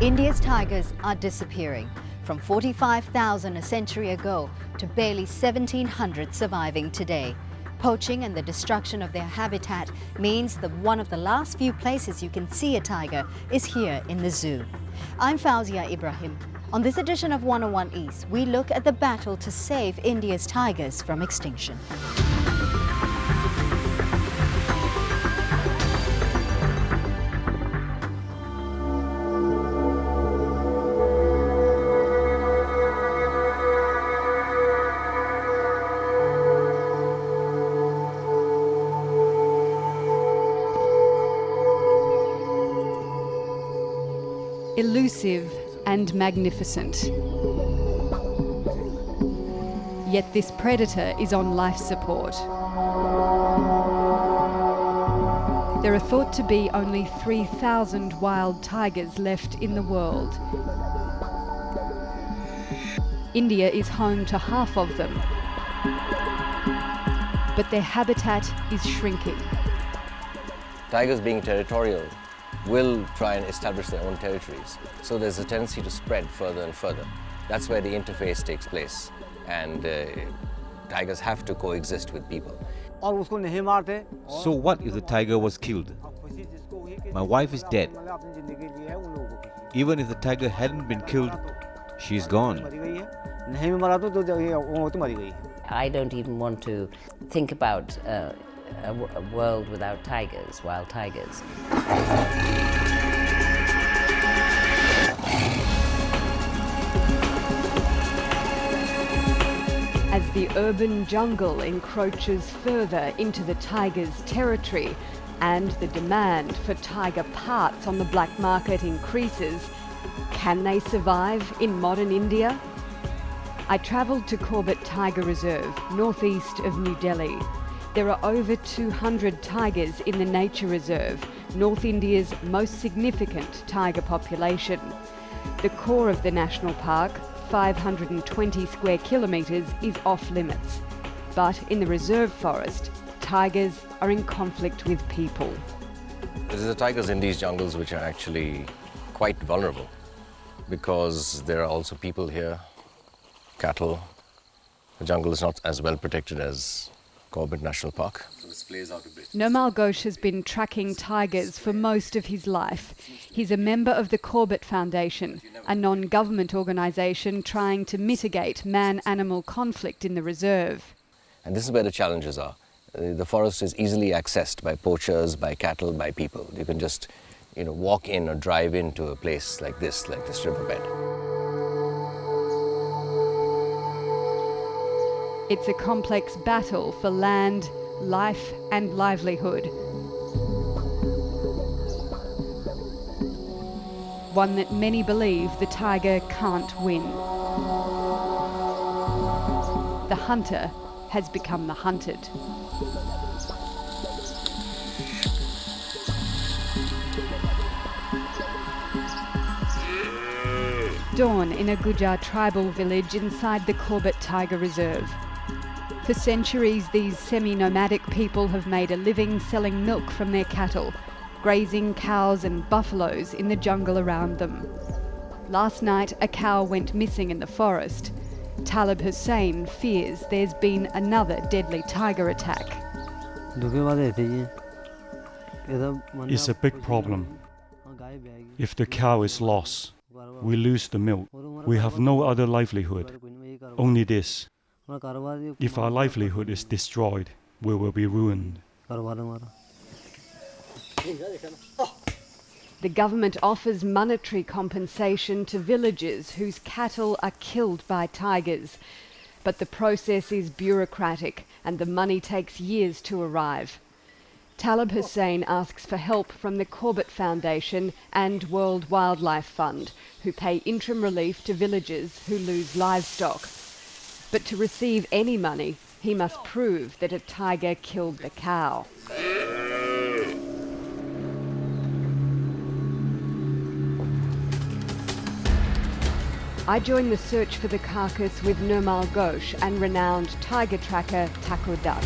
India's tigers are disappearing, from 45,000 a century ago to barely 1,700 surviving today. Poaching and the destruction of their habitat means that one of the last few places you can see a tiger is here in the zoo. I'm Fauzia Ibrahim. On this edition of 101 East, we look at the battle to save India's tigers from extinction. Elusive and magnificent. Yet this predator is on life support. There are thought to be only 3,000 wild tigers left in the world. India is home to half of them, but their habitat is shrinking. Tigers, being territorial, will try and establish their own territories. So there's a tendency to spread further and further. That's where the interface takes place. And tigers have to coexist with people. So what if the tiger was killed? My wife is dead. Even if the tiger hadn't been killed, she's gone. I don't even want to think about a world without tigers, wild tigers. As the urban jungle encroaches further into the tiger's territory and the demand for tiger parts on the black market increases, can they survive in modern India? I travelled to Corbett Tiger Reserve, northeast of New Delhi. There are over 200 tigers in the nature reserve, North India's most significant tiger population. The core of the national park, 520 square kilometres, is off limits. But in the reserve forest, tigers are in conflict with people. There's the tigers in these jungles which are actually quite vulnerable because there are also people here, cattle. The jungle is not as well protected as Corbett National Park. NIRMAL GHOSH has been tracking tigers for most of his life. He's a member of the Corbett Foundation, a non-government organisation trying to mitigate man-animal conflict in the reserve. And this is where the challenges are. The forest is easily accessed by poachers, by cattle, by people. You can just, walk in or drive into a place like this riverbed. It's a complex battle for land, life and livelihood. One that many believe the tiger can't win. The hunter has become the hunted. Dawn in a Gujar tribal village inside the Corbett Tiger Reserve. For centuries, these semi-nomadic people have made a living selling milk from their cattle, grazing cows and buffaloes in the jungle around them. Last night, a cow went missing in the forest. TALIB HUSSEIN fears there's been another deadly tiger attack. It's a big problem. If the cow is lost, we lose the milk. We have no other livelihood, only this. If our livelihood is destroyed, we will be ruined. The government offers monetary compensation to villagers whose cattle are killed by tigers. But the process is bureaucratic and the money takes years to arrive. TALIB HUSSEIN asks for help from the Corbett Foundation and World Wildlife Fund, who pay interim relief to villagers who lose livestock. But to receive any money, he must prove that a tiger killed the cow. I joined the search for the carcass with NIRMAL GHOSH and renowned tiger tracker THAKUR.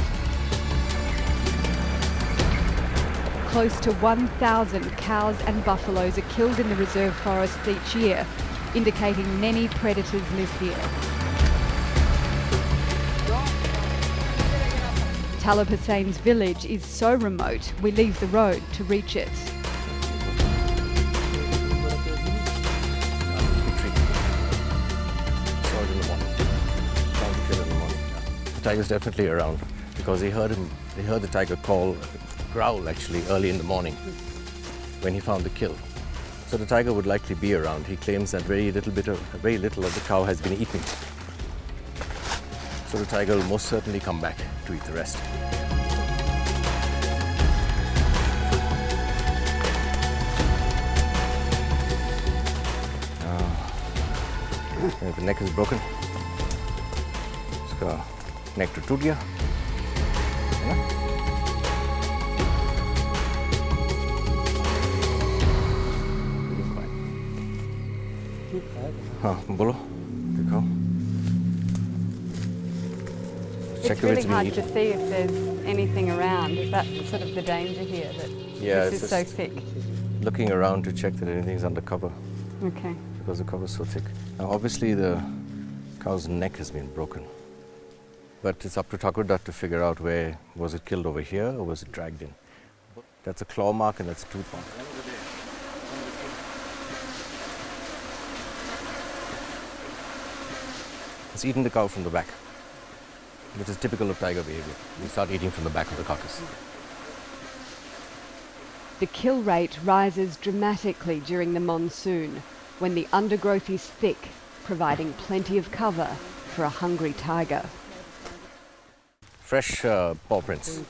Close to 1,000 cows and buffaloes are killed in the reserve forests each year, indicating many predators live here. Talib Hussein's village is so remote, we leave the road to reach it. The tiger's definitely around because they heard the tiger growl actually early in the morning when he found the kill. So the tiger would likely be around. He claims that very little of the cow has been eaten. So the tiger will most certainly come back to eat the rest. The neck is broken. इसका neck to टूट गया. हाँ बोलो दिखाओ. It's really hard to see if there's anything around. Is that sort of the danger here, that this is so thick? Looking around to check that anything's under cover. Okay. Because the cover's so thick. Now obviously the cow's neck has been broken. But it's up to THAKUR DUTT to figure out where was it killed, over here or was it dragged in. That's a claw mark and that's a tooth mark. It's eaten the cow from the back, which is typical of tiger behavior. They start eating from the back of the carcass. The kill rate rises dramatically during the monsoon, when the undergrowth is thick, providing plenty of cover for a hungry tiger. Fresh paw prints.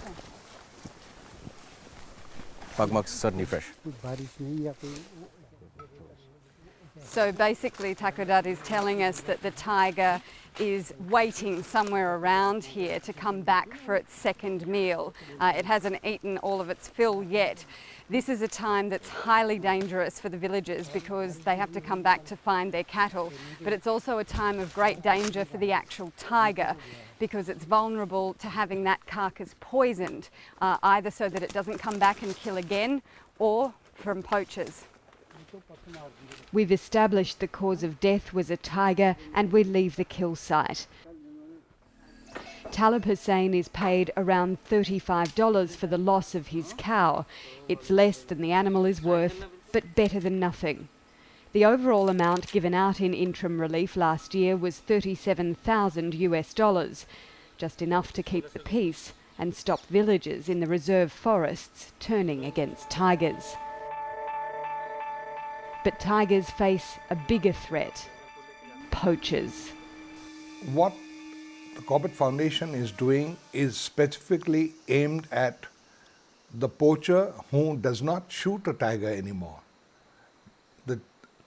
Pug marks are certainly fresh. So basically THAKUR DUTT is telling us that the tiger is waiting somewhere around here to come back for its second meal. It hasn't eaten all of its fill yet. This is a time that's highly dangerous for the villagers because they have to come back to find their cattle, but it's also a time of great danger for the actual tiger because it's vulnerable to having that carcass poisoned, either so that it doesn't come back and kill again or from poachers. We've established the cause of death was a tiger and we leave the kill site. Talib Hussein is paid around $35 for the loss of his cow. It's less than the animal is worth, but better than nothing. The overall amount given out in interim relief last year was $37,000, just enough to keep the peace and stop villagers in the reserve forests turning against tigers. But tigers face a bigger threat: poachers. What the CORBETT Foundation is doing is specifically aimed at the poacher who does not shoot a tiger anymore. The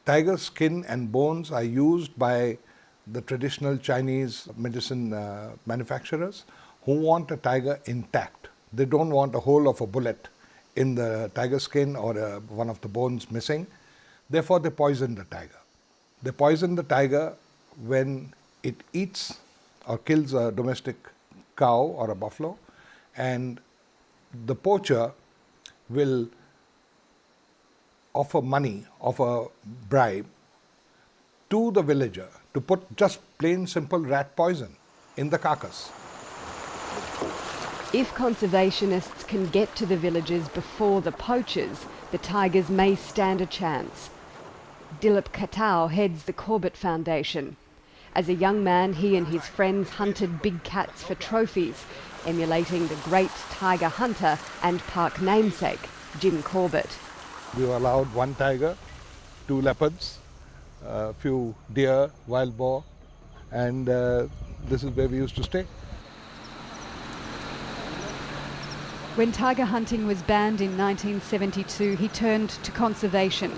tiger skin and bones are used by the traditional Chinese medicine manufacturers who want a tiger intact. They don't want a hole of a bullet in the tiger skin or one of the bones missing. Therefore, they poison the tiger. They poison the tiger when it eats or kills a domestic cow or a buffalo, and the poacher will offer money, offer bribe to the villager to put just plain simple rat poison in the carcass. If conservationists can get to the villagers before the poachers, the tigers may stand a chance. DILIP KHATAU heads the CORBETT Foundation. As a young man, he and his friends hunted big cats for trophies, emulating the great tiger hunter and park namesake, Jim Corbett. We were allowed 1 tiger, 2 leopards, a few deer, wild boar, and this is where we used to stay. When tiger hunting was banned in 1972, he turned to conservation.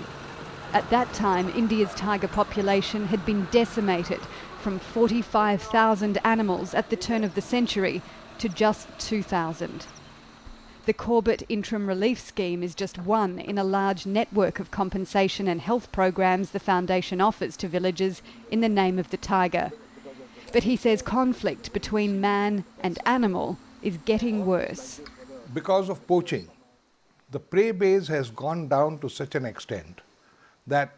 At that time, India's tiger population had been decimated from 45,000 animals at the turn of the century to just 2,000. The CORBETT Interim Relief Scheme is just one in a large network of compensation and health programs the Foundation offers to villagers in the name of the tiger. But he says conflict between man and animal is getting worse. Because of poaching, the prey base has gone down to such an extent that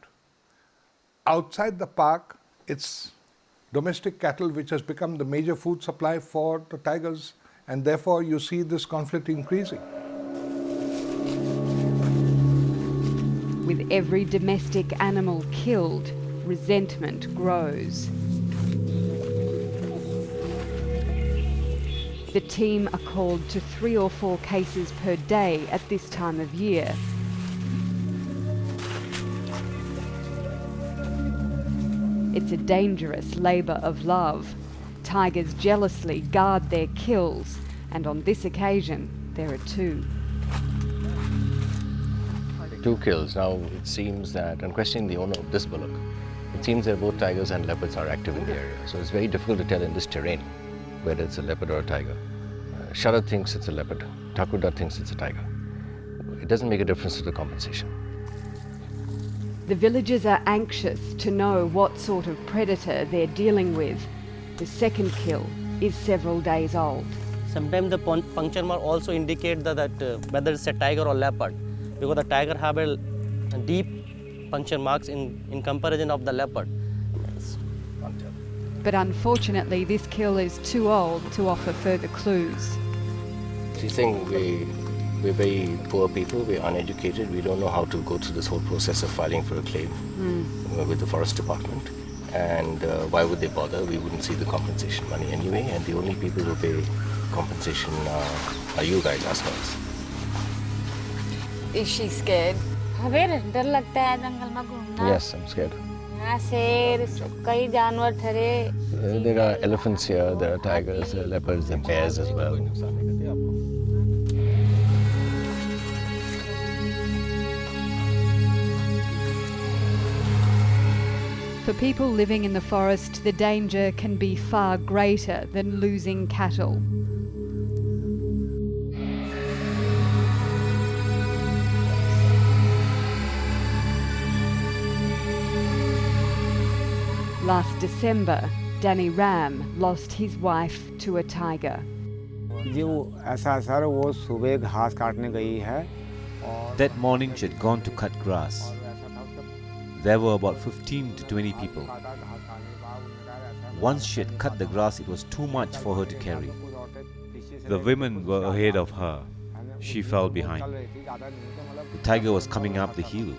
outside the park, it's domestic cattle which has become the major food supply for the tigers, and therefore you see this conflict increasing. With every domestic animal killed, resentment grows. The team are called to 3 or 4 cases per day at this time of year. It's a dangerous labour of love. Tigers jealously guard their kills, and on this occasion, there are 2. 2 kills. Now it seems that, and questioning the owner of this bullock, it seems that both tigers and leopards are active in the area. So it's very difficult to tell in this terrain whether it's a leopard or a tiger. SHARAD thinks it's a leopard. THAKUR thinks it's a tiger. It doesn't make a difference to the compensation. The villagers are anxious to know what sort of predator they're dealing with. The second kill is several days old. Sometimes the puncture mark also indicate that whether it's a tiger or leopard, because the tiger have a deep puncture marks in comparison of the leopard. But unfortunately, this kill is too old to offer further clues. She's saying we're very poor people, we're uneducated, we don't know how to go through this whole process of filing for a claim with the Forest Department. And why would they bother? We wouldn't see the compensation money anyway, and the only people who pay compensation are you guys, ourselves. Is she scared? Yes, I'm scared. शेर कई जानवर ठहरे There are elephants here, there are tigers, there are leopards, there are bears as well. For people living in the forest, the danger can be far greater than losing cattle. Last December, Danny Ram lost his wife to a tiger. That morning she had gone to cut grass. There were about 15 to 20 people. Once she had cut the grass, it was too much for her to carry. The women were ahead of her. She fell behind. The tiger was coming up the hill.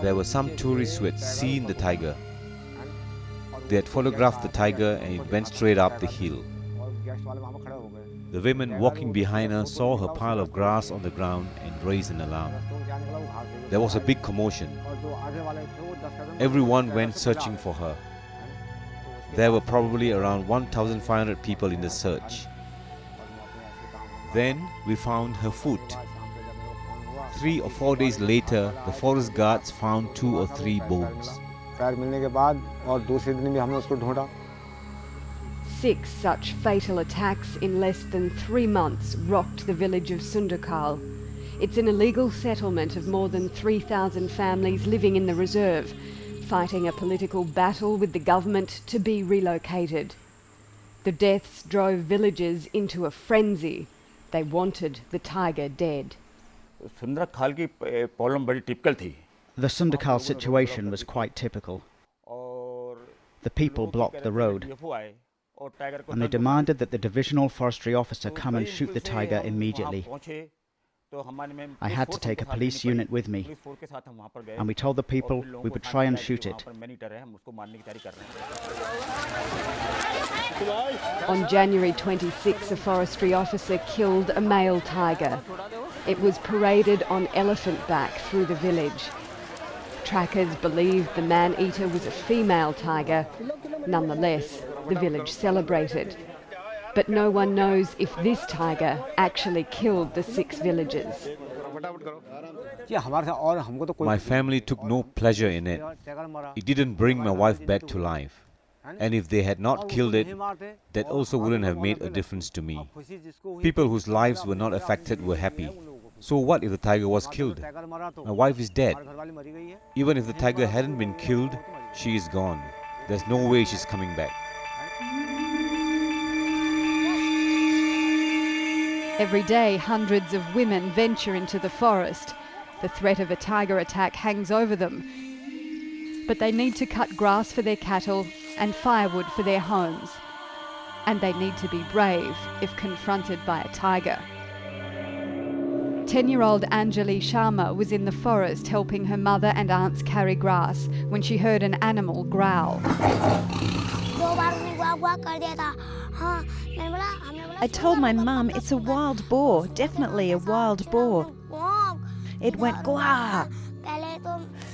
There were some tourists who had seen the tiger. They had photographed the tiger and it went straight up the hill. The women walking behind her saw her pile of grass on the ground and raised an alarm. There was a big commotion. Everyone went searching for her. There were probably around 1,500 people in the search. Then we found her foot. 3 or 4 days later, the forest guards found 2 or 3 bones. 6 such fatal attacks in less than 3 months rocked the village of Sundakal. It's an illegal settlement of more than 3,000 families living in the reserve, fighting a political battle with the government to be relocated. The deaths drove villagers into a frenzy. They wanted the tiger dead. The Sundakal situation was quite typical. The people blocked the road, and they demanded that the divisional forestry officer come and shoot the tiger immediately. I had to take a police unit with me, and we told the people we would try and shoot it. On January 26, a forestry officer killed a male tiger. It was paraded on elephant back through the village. Trackers believed the man-eater was a female tiger. Nonetheless, the village celebrated. But no one knows if this tiger actually killed the 6 villagers. My family took no pleasure in it. It didn't bring my wife back to life. And if they had not killed it, that also wouldn't have made a difference to me. People whose lives were not affected were happy. So what if the tiger was killed? My wife is dead. Even if the tiger hadn't been killed, she is gone. There's no way she's coming back. Every day, hundreds of women venture into the forest. The threat of a tiger attack hangs over them. But they need to cut grass for their cattle and firewood for their homes. And they need to be brave if confronted by a tiger. 10-year-old ANJALI Sharma was in the forest helping her mother and aunts carry grass when she heard an animal growl. I told my mum it's a wild boar, definitely a wild boar. It went gwah.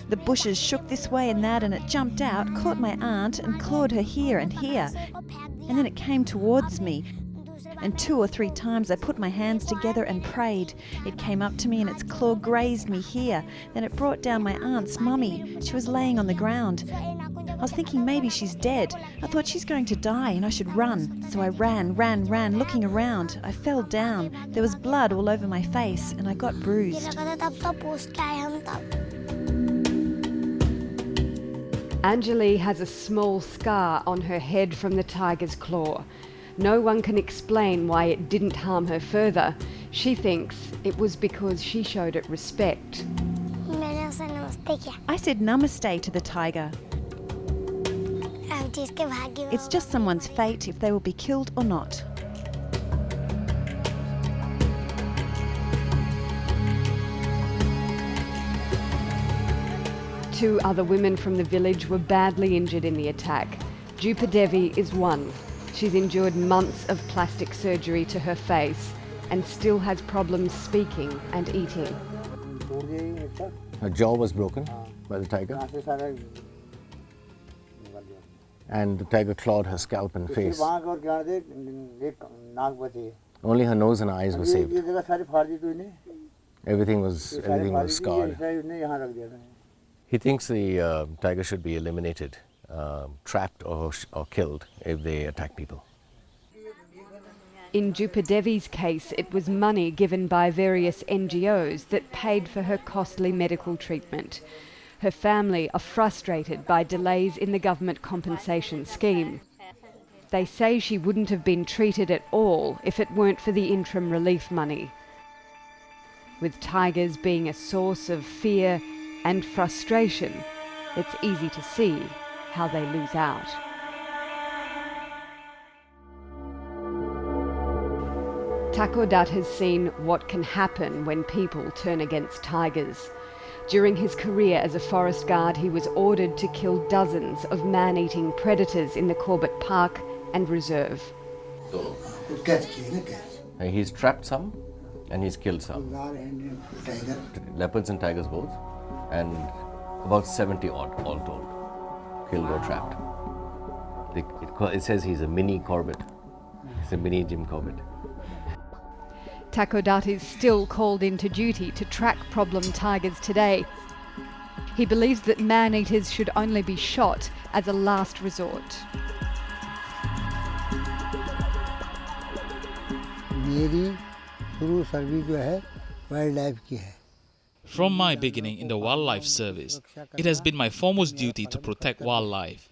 The bushes shook this way and that, and it jumped out, caught my aunt and clawed her here and here. And then it came towards me. And 2 or 3 times I put my hands together and prayed. It came up to me and its claw grazed me here. Then it brought down my aunt's mummy. She was laying on the ground. I was thinking maybe she's dead. I thought she's going to die and I should run. So I ran, looking around. I fell down. There was blood all over my face and I got bruised. ANJALI has a small scar on her head from the tiger's claw. No one can explain why it didn't harm her further. She thinks it was because she showed it respect. I said namaste to the tiger. It's just someone's fate if they will be killed or not. Two other women from the village were badly injured in the attack. DEVI is one. She's endured months of plastic surgery to her face and still has problems speaking and eating. Her jaw was broken by the tiger, and the tiger clawed her scalp and face. Only her nose and eyes were saved. Everything was scarred. He thinks the tiger should be eliminated, trapped or killed if they attack people. In DEVI's case, it was money given by various NGOs that paid for her costly medical treatment. Her family are frustrated by delays in the government compensation scheme. They say she wouldn't have been treated at all if it weren't for the interim relief money. With tigers being a source of fear and frustration, it's easy to see how they lose out. THAKUR DUTT has seen what can happen when people turn against tigers. During his career as a forest guard, he was ordered to kill dozens of man-eating predators in the Corbett Park and Reserve. He's trapped some and he's killed some. Leopards and tigers both, and about 70 odd all told, killed or trapped. It says he's a mini Corbett. He's a mini Jim Corbett. THAKUR DUTT is still called into duty to track problem tigers today. He believes that man-eaters should only be shot as a last resort. From my beginning in the wildlife service, it has been my foremost duty to protect wildlife.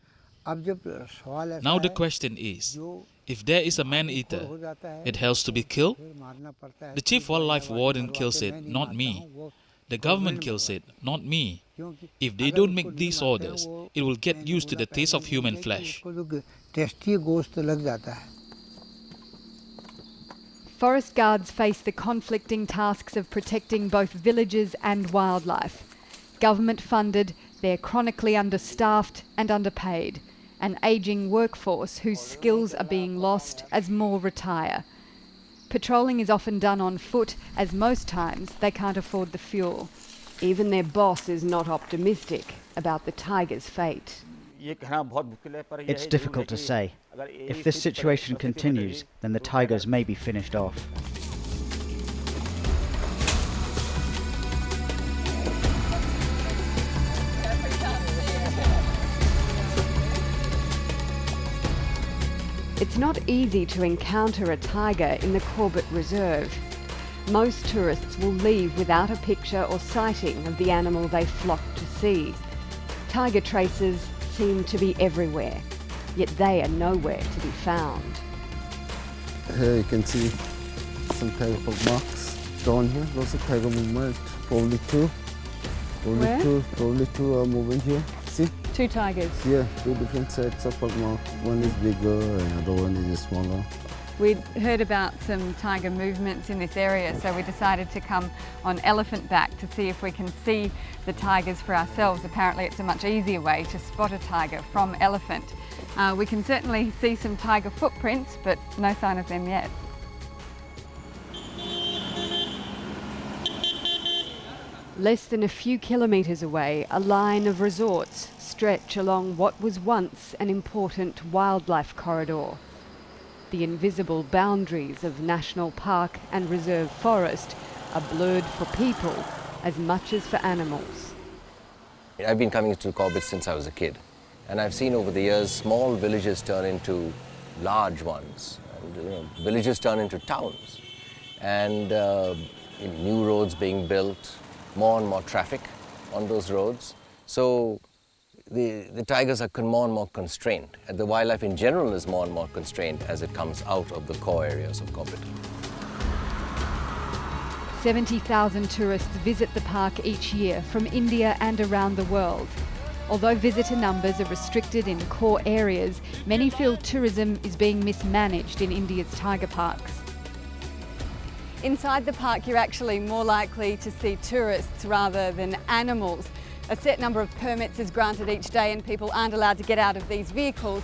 Now the question is, if there is a man-eater, it has to be killed? The chief wildlife warden kills it, not me. The government kills it, not me. If they don't make these orders, it will get used to the taste of human flesh. Forest guards face the conflicting tasks of protecting both villages and wildlife. Government funded, they're chronically understaffed and underpaid. An ageing workforce whose skills are being lost as more retire. Patrolling is often done on foot, as most times they can't afford the fuel. Even their boss is not optimistic about the tiger's fate. It's difficult to say. If this situation continues, then the tigers may be finished off. It's not easy to encounter a tiger in the Corbett Reserve. Most tourists will leave without a picture or sighting of the animal they flocked to see. Tiger traces seem to be everywhere, yet they are nowhere to be found. Here you can see some tiger marks down here. Lots of tiger movement. Probably two. Probably two are moving here. See? 2 tigers. Yeah, 2 different sets of marks. One is bigger and the other one is smaller. We'd heard about some tiger movements in this area, so we decided to come on elephant back to see if we can see the tigers for ourselves. Apparently it's a much easier way to spot a tiger from elephant. We can certainly see some tiger footprints, but no sign of them yet. Less than a few kilometres away, a line of resorts stretch along what was once an important wildlife corridor. The invisible boundaries of national park and reserve forest are blurred for people as much as for animals. I've been coming to Corbett since I was a kid, and I've seen over the years small villages turn into large ones, and villages turn into towns, and new roads being built, more and more traffic on those roads. So the tigers are more and more constrained, and the wildlife in general is more and more constrained as it comes out of the core areas of Corbett. 70,000 tourists visit the park each year from India and around the world. Although visitor numbers are restricted in core areas, many feel tourism is being mismanaged in India's tiger parks. Inside the park, you're actually more likely to see tourists rather than animals. A set number of permits is granted each day and people aren't allowed to get out of these vehicles.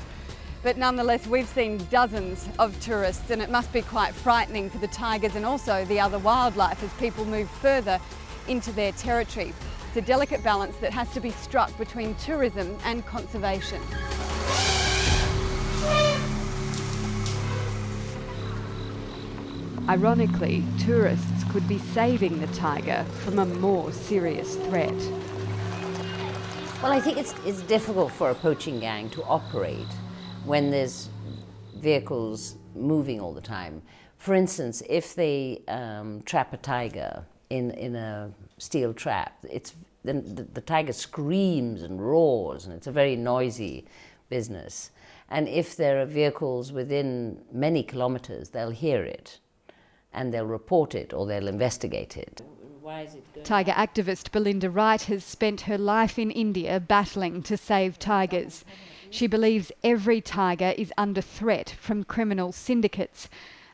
But nonetheless, we've seen dozens of tourists, and it must be quite frightening for the tigers and also the other wildlife as people move further into their territory. It's a delicate balance that has to be struck between tourism and conservation. Ironically, tourists could be saving the tiger from a more serious threat. Well, I think it's difficult for a poaching gang to operate when there's vehicles moving all the time. For instance, if they trap a tiger in a steel trap, the tiger screams and roars, and it's a very noisy business. And if there are vehicles within many kilometers, they'll hear it, and they'll report it or they'll investigate it. Tiger activist Belinda Wright has spent her life in India battling to save tigers. She believes every tiger is under threat from criminal syndicates.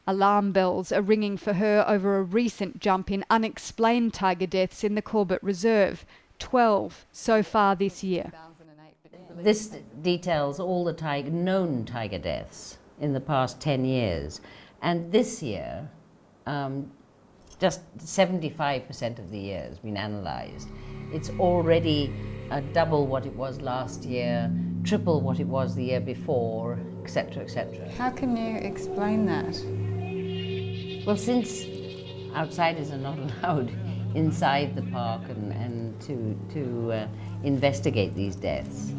Alarm bells are ringing for her over a recent jump in unexplained tiger deaths in the Corbett Reserve, 12 so far this year. This details all the known tiger deaths in the past 10 years. And this year, just 75% of the year has been analysed. It's already double what it was last year, triple what it was the year before, etc., etc. How can you explain that? Well, since outsiders are not allowed inside the park and to investigate these deaths,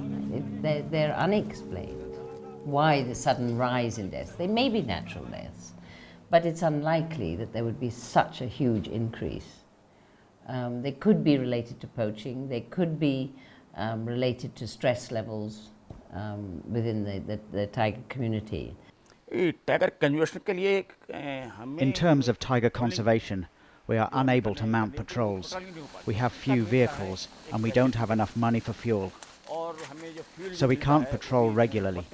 they're unexplained. Why the sudden rise in deaths? They may be natural deaths, but it's unlikely that there would be such a huge increase. They could be related to poaching, they could be related to stress levels within the tiger community. In terms of tiger conservation, we are unable to mount patrols. We have few vehicles and we don't have enough money for fuel. So we can't patrol regularly.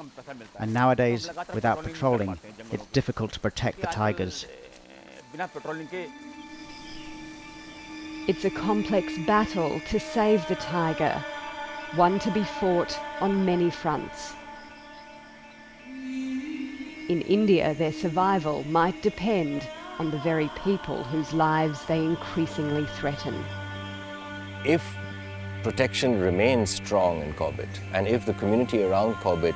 And nowadays, without patrolling, it's difficult to protect the tigers. It's a complex battle to save the tiger, one to be fought on many fronts. In India, their survival might depend on the very people whose lives they increasingly threaten. If protection remains strong in Corbett, and if the community around Corbett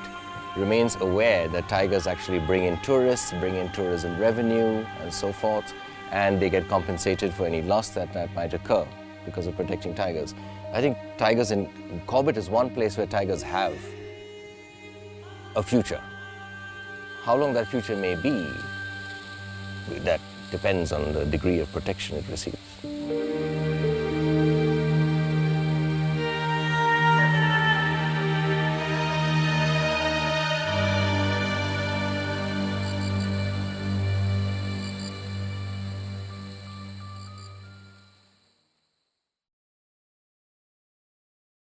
remains aware that tigers actually bring in tourists, bring in tourism revenue and so forth, and they get compensated for any loss that might occur because of protecting tigers. I think tigers in Corbett is one place where tigers have a future. How long that future may be, that depends on the degree of protection it receives.